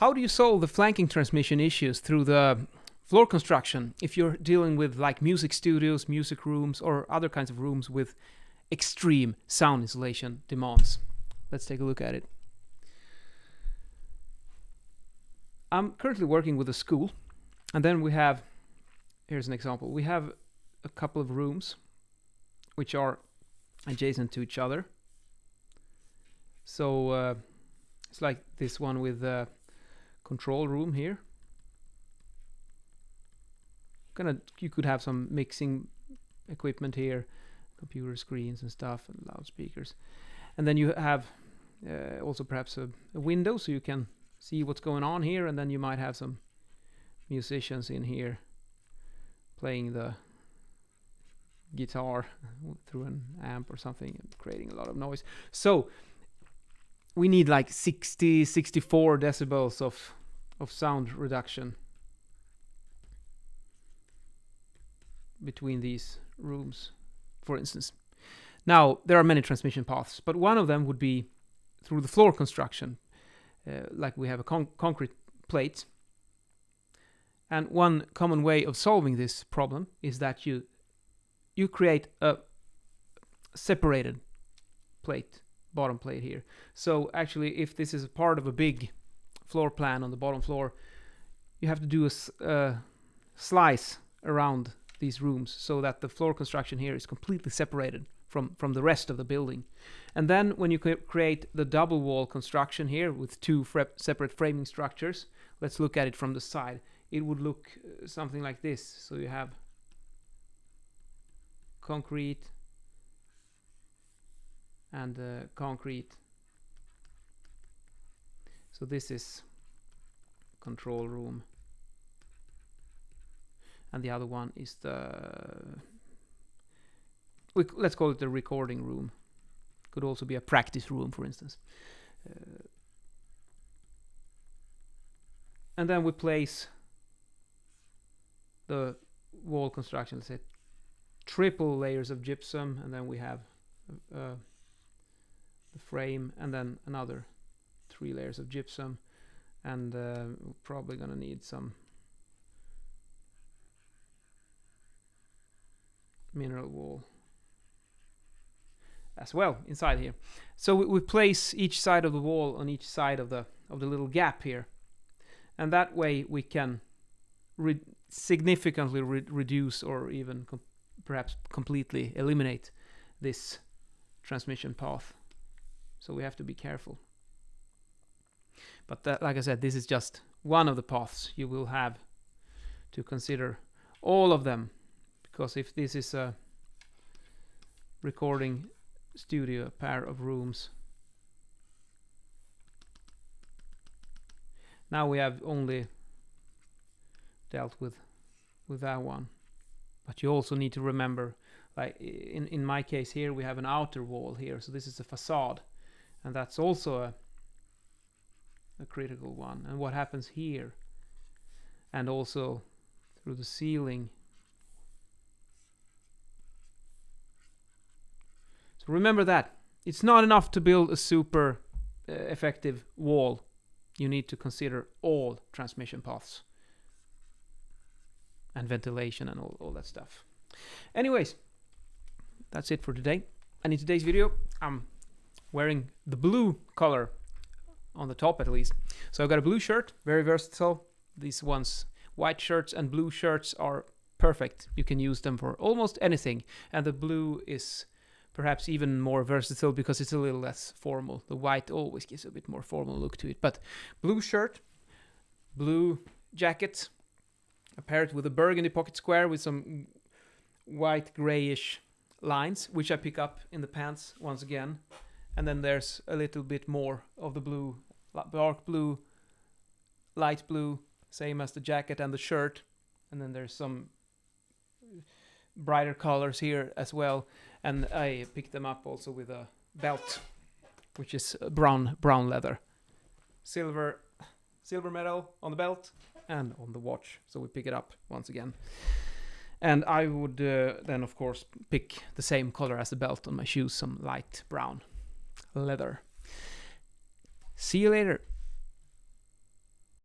how do you solve the flanking transmission issues through the floor construction if you're dealing with like music studios, music rooms, or other kinds of rooms with extreme sound insulation demands? Let's take a look at it. I'm currently working with a school, and then we have, here's an example. We have a couple of rooms which are adjacent to each other. So it's like this one with the control room here. You could have some mixing equipment here, computer screens and stuff, and loudspeakers. And then you have also perhaps a window so you can see what's going on here, and then you might have some musicians in here playing the guitar through an amp or something and creating a lot of noise. So we need like 64 decibels of sound reduction between these rooms, for instance. Now, there are many transmission paths, but one of them would be through the floor construction. Like we have a concrete plate. And one common way of solving this problem is that you create a separated plate, bottom plate here. So actually, if this is a part of a big floor plan on the bottom floor, you have to do a slice around these rooms so that the floor construction here is completely separated from the rest of the building. And then when you create the double wall construction here with two separate framing structures, let's look at it from the side. It would look something like this. So you have concrete and concrete. So this is control room, and the other one is let's call it the recording room. Could also be a practice room, for instance. And then we place the wall construction, let's say triple layers of gypsum, and then we have the frame, and then another 3 layers of gypsum, and we're probably gonna need some mineral wool as well inside here. So we place each side of the wall on each side of the little gap here, and that way we can significantly reduce or even perhaps completely eliminate this transmission path. So we have to be careful. But like I said, this is just one of the paths. You will have to consider all of them, because if this is a recording studio, a pair of rooms, now we have only dealt with that one, but you also need to remember, like in my case here, we have an outer wall here, so this is a facade, and that's also a critical one. And what happens here, and also through the ceiling. So remember that it's not enough to build a super effective wall. You need to consider all transmission paths and ventilation and all that stuff. Anyways, that's it for today. And in today's video, I'm wearing the blue color on the top, at least. So I've got a blue shirt, very versatile. These ones, white shirts and blue shirts, are perfect. You can use them for almost anything. And the blue is perhaps even more versatile because it's a little less formal. The white always gives a bit more formal look to it. But blue shirt, blue jacket, a pair it with a burgundy pocket square with some white grayish lines, which I pick up in the pants once again. And then there's a little bit more of the blue, dark blue, light blue, same as the jacket and the shirt. And then there's some brighter colors here as well. And I picked them up also with a belt, which is brown leather. Silver medal on the belt and on the watch. So we pick it up once again. And I would then, of course, pick the same color as the belt on my shoes, some light brown leather. See you later.